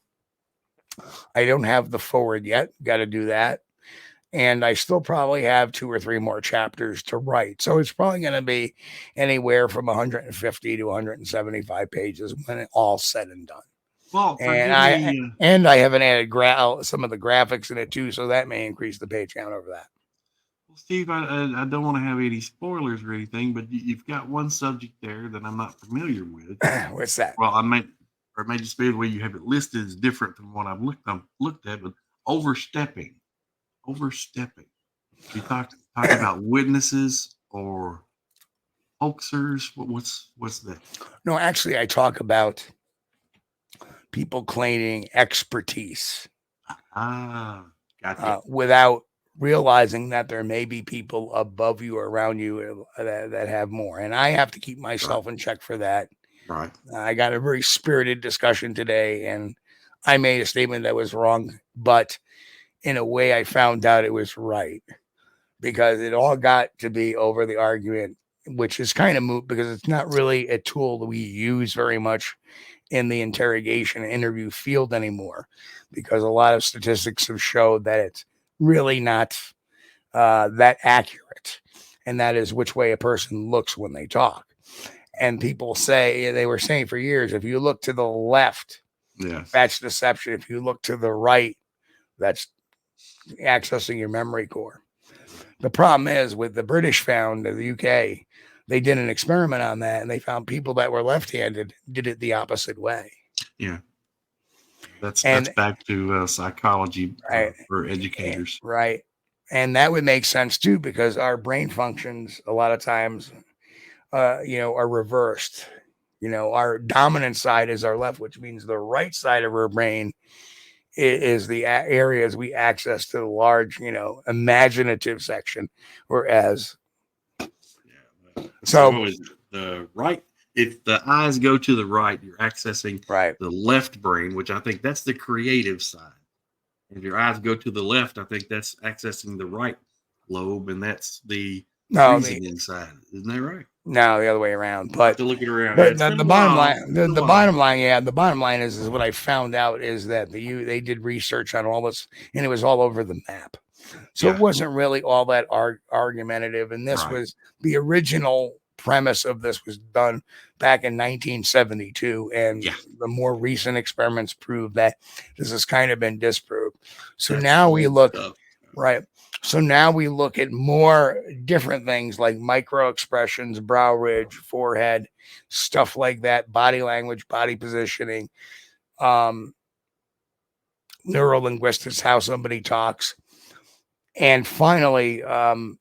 I don't have the forward yet. Got to do that. And I still probably have 2 or 3 more chapters to write. So it's probably going to be anywhere from 150 to 175 pages when it's all said and done.
Well,
And
forgive me.
I haven't added some of the graphics in it too, so that may increase the page count over that.
Well, Steve, I don't want to have any spoilers or anything, but you've got one subject there that I'm not familiar with.
What's that?
Well, it may just be the way you have it listed is different from what I've looked at, but overstepping. You talk about witnesses or hoaxers. What's that?
No, actually, I talk about people claiming expertise
Gotcha.
without realizing that there may be people above you or around you that have more. And I have to keep myself in check for that.
Right.
I got a very spirited discussion today, and I made a statement that was wrong, but in a way I found out it was right, because it all got to be over the argument, which is kind of moot because it's not really a tool that we use very much in the interrogation and interview field anymore, because a lot of statistics have showed that it's really not that accurate. And that is which way a person looks when they talk. And people say, they were saying for years, if you look to the left,
Yes.
that's deception. If you look to the right, that's accessing your memory core. The problem is with the British found in the UK, they did an experiment on that, and they found people that were left-handed did it the opposite way.
Yeah. That's back to psychology for educators.
Right. And that would make sense too, because our brain functions a lot of times, are reversed. Our dominant side is our left, which means the right side of our brain is the areas we access to the large, imaginative section. Whereas,
so the right, if the eyes go to the right, you're accessing the left brain, which I think that's the creative side. If your eyes go to the left, I think that's accessing the right lobe, and that's the reasoning side. Isn't that right?
No, the other way around. But
to look it around.
The bottom line, the bottom line is what I found out is that they did research on all this, and it was all over the map. So it wasn't really all that argumentative. And this was the original premise of this was done back in 1972. And the more recent experiments prove that this has kind of been disproved. So now we look, So now we look at more different things like micro expressions, brow ridge, forehead, stuff like that, body language, body positioning, neurolinguistics, how somebody talks. And finally, I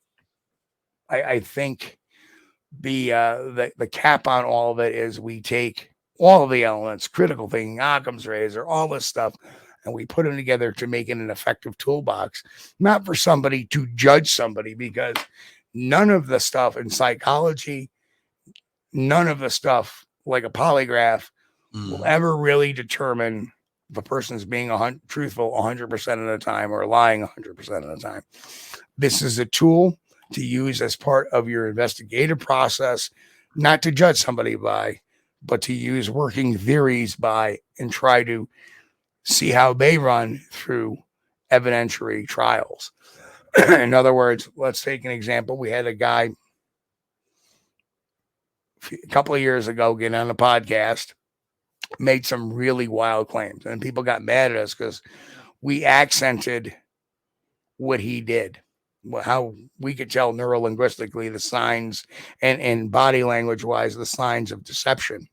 think the cap on all of it is we take all of the elements, critical thinking, Occam's razor, all this stuff, and we put them together to make it an effective toolbox, not for somebody to judge somebody, because none of the stuff in psychology, none of the stuff like a polygraph will ever really determine if a person's being truthful 100% of the time or lying 100% of the time. This is a tool to use as part of your investigative process, not to judge somebody by, but to use working theories by and try to see how they run through evidentiary trials. In other words, let's take an example. We had a guy a couple of years ago get on a podcast, made some really wild claims, and people got mad at us because we accented what he did, how we could tell neurolinguistically the signs and body language wise the signs of deception.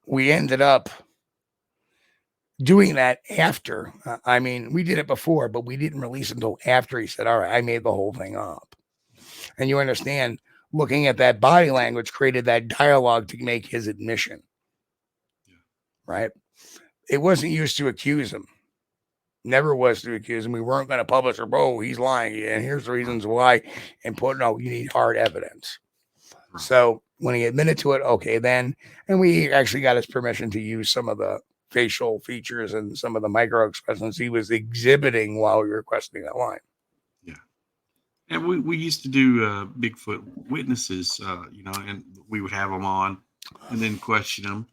We ended up doing that after. We did it before, but we didn't release it until after he said, all right, I made the whole thing up. And you understand, looking at that body language created that dialogue to make his admission. Right? It wasn't used to accuse him. Never was to accuse him. We weren't going to publish or, he's lying. And here's the reasons why. And you need hard evidence. So when he admitted to it, okay, then, and we actually got his permission to use some of the facial features and some of the micro expressions he was exhibiting while we were questioning that line.
Yeah. And we used to do Bigfoot witnesses, and we would have them on and then question them.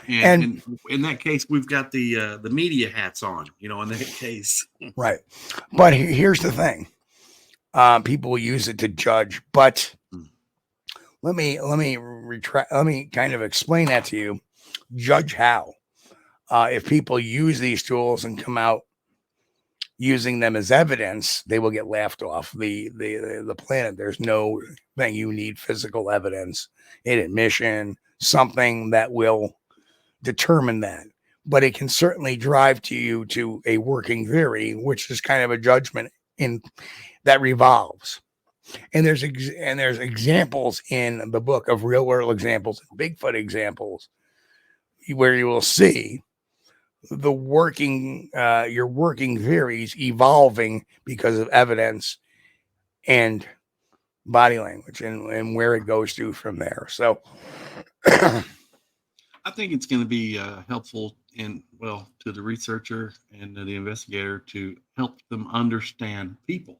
And in that case, we've got the media hats on, in that case.
Right. But here's the thing. People will use it to judge, but let me kind of explain that to you. Judge how. If people use these tools and come out using them as evidence, they will get laughed off the planet. There's no thing you need physical evidence, an admission, something that will determine that. But it can certainly drive you to a working theory, which is kind of a judgment in that revolves. And there's examples in the book of real world examples, Bigfoot examples, where you will see the your working theories evolving because of evidence and body language and where it goes to from there. So
I think it's going to be helpful to the researcher and the investigator to help them understand people.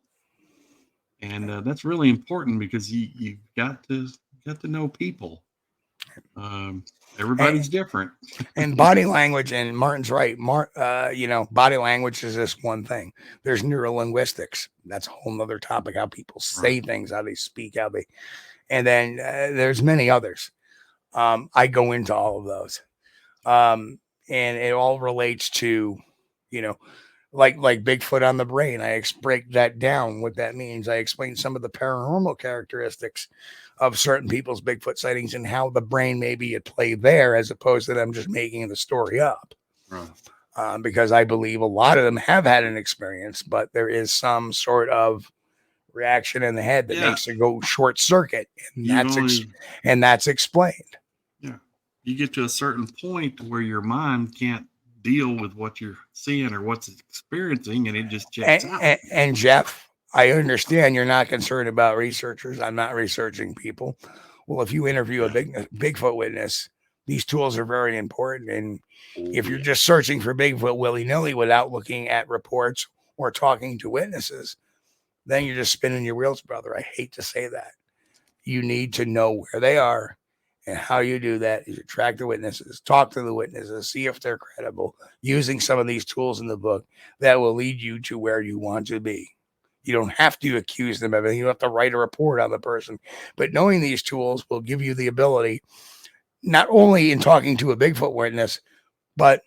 And that's really important because you've got to know people. Everybody's different.
And body language, and Martin's right. Body language is just one thing. There's neurolinguistics. That's a whole nother topic, how people say things, how they speak, and then there's many others. I go into all of those. And it all relates to, like Bigfoot on the brain. I break that down, what that means. I explain some of the paranormal characteristics of certain people's Bigfoot sightings and how the brain may be at play there, as opposed to them just making the story up. Right. Because I believe a lot of them have had an experience, but there is some sort of reaction in the head that makes it go short circuit, and that's explained.
Yeah, you get to a certain point where your mind can't deal with what you're seeing or what's experiencing, and it just checks out.
And Jeff, I understand you're not concerned about researchers. I'm not researching people. Well, if you interview a Bigfoot witness, these tools are very important. And if you're just searching for Bigfoot willy-nilly without looking at reports or talking to witnesses, then you're just spinning your wheels, brother. I hate to say that. You need to know where they are. And how you do that is you track the witnesses, talk to the witnesses, see if they're credible, using some of these tools in the book that will lead you to where you want to be. You don't have to accuse them of anything. You don't have to write a report on the person. But knowing these tools will give you the ability, not only in talking to a Bigfoot witness, but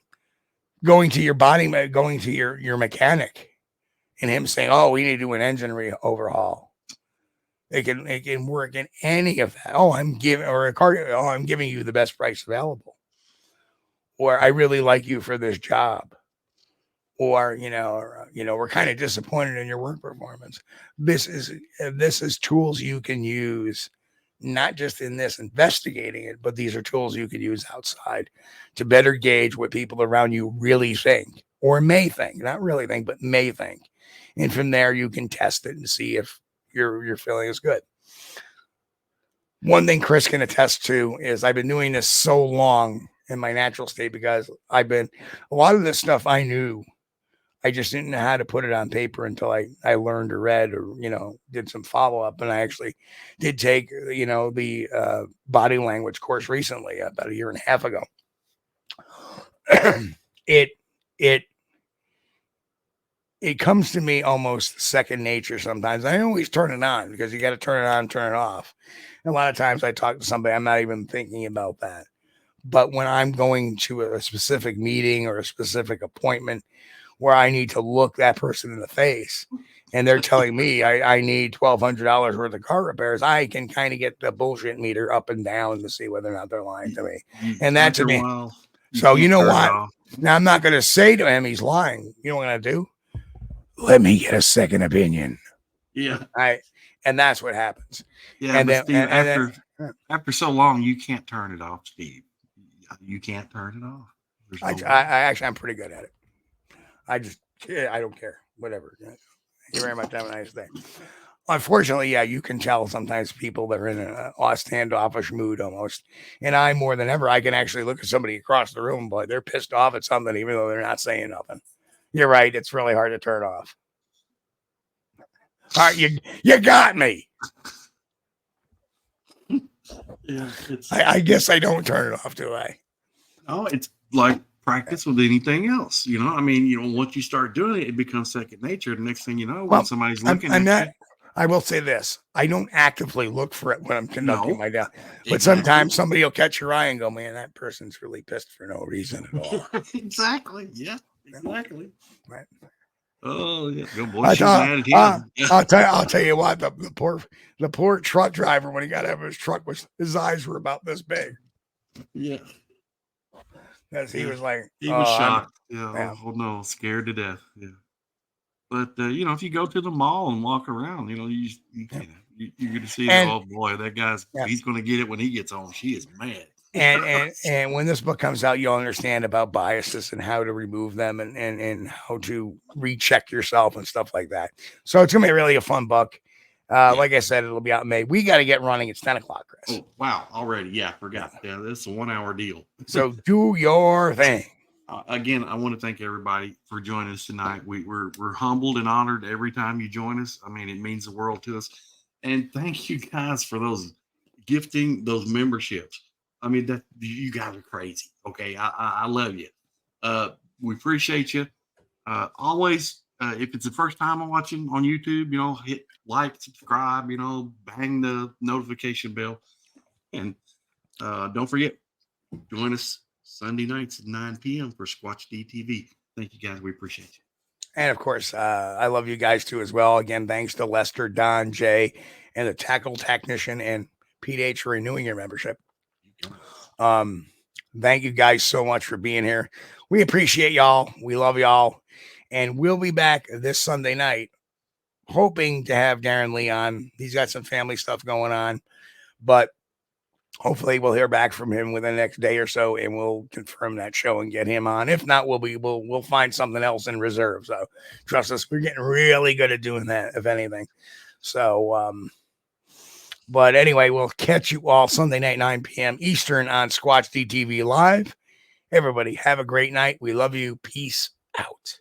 going to your mechanic and him saying, oh, we need to do an engine overhaul. It can work in any of that. Oh, I'm giving you the best price available. Or I really like you for this job. Or, we're kind of disappointed in your work performance. This is tools you can use, not just in this investigating it, but these are tools you can use outside to better gauge what people around you really think or may think, not really think, but may think. And from there, you can test it and see if your feeling is good. One thing Chris can attest to is I've been doing this so long in my natural state because a lot of this stuff I knew. I just didn't know how to put it on paper until I learned or read or, did some follow-up. And I actually did take, the body language course recently, about a year and a half ago. It comes to me almost second nature sometimes. I always turn it on because you got to turn it on, turn it off. And a lot of times I talk to somebody, I'm not even thinking about that. But when I'm going to a specific meeting or a specific appointment where I need to look that person in the face and they're telling me I need $1,200 worth of car repairs, I can kind of get the bullshit meter up and down to see whether or not they're lying to me. And that to me. So you know what? Now I'm not going to say to him he's lying. You know what I'm going to do? Let me get a second opinion.
Yeah.
And that's what happens.
Yeah. And then, Steve, after so long, you can't turn it off, Steve. You can't turn it off.
I'm pretty good at it. I don't care. Whatever. Thank you very much. Have a nice day. Unfortunately, yeah, you can tell sometimes people that are in a standoffish mood almost. And I, more than ever, I can actually look at somebody across the room, but they're pissed off at something, even though they're not saying nothing. You're right. It's really hard to turn off. All right, you got me.
Yeah,
I guess I don't turn it off, do I?
No, it's like practice with anything else. Once you start doing it, it becomes second nature. The next thing you know, when somebody's looking at you.
I will say this. I don't actively look for it when I'm conducting
No,
my day. But
exactly.
sometimes somebody will catch your eye and go, man, that person's really pissed for no reason at all.
Exactly. Yeah, exactly.
Right.
Oh yeah, go boy,
I
she's
thought,
mad at him.
I'll tell you what, the poor truck driver, when he got out of his truck, his eyes were about this big.
Yeah,
Because he was like,
he was
oh,
shocked. Oh no, scared to death. Yeah, but if you go to the mall and walk around, you're gonna see that.
And-
Oh boy, that guy's he's gonna get it when he gets home. She is mad.
And when this book comes out, you'll understand about biases and how to remove them and how to recheck yourself and stuff like that. So it's gonna be really a fun book. Like I said, it'll be out in May. We got to get running. It's 10 o'clock, Chris.
Oh wow, already. Yeah, forgot. Yeah, this is a 1 hour deal.
So do your thing.
Again, I want to thank everybody for joining us tonight. We're humbled and honored every time you join us. I mean, it means the world to us. And thank you guys for those those memberships. I mean, that you guys are crazy. Okay, I love you. We appreciate you. Always, if it's the first time I'm watching on YouTube, hit like, subscribe, bang the notification bell, and don't forget, join us Sunday nights at 9 p.m. for Squatch-D TV. Thank you guys. We appreciate you.
And of course, I love you guys too as well. Again, thanks to Lester, Don, Jay, and the tackle technician and Pete H for renewing your membership. Thank you guys so much for being here. We appreciate y'all. We love y'all. And we'll be back this Sunday night, hoping to have Darren Lee on. He's got some family stuff going on, but hopefully we'll hear back from him within the next day or so, and we'll confirm that show and get him on. If not, we'll find something else in reserve. So trust us, we're getting really good at doing that, if anything. So, but anyway, we'll catch you all Sunday night, 9 p.m. Eastern on Squatch-D TV Live. Everybody have a great night. We love you. Peace out.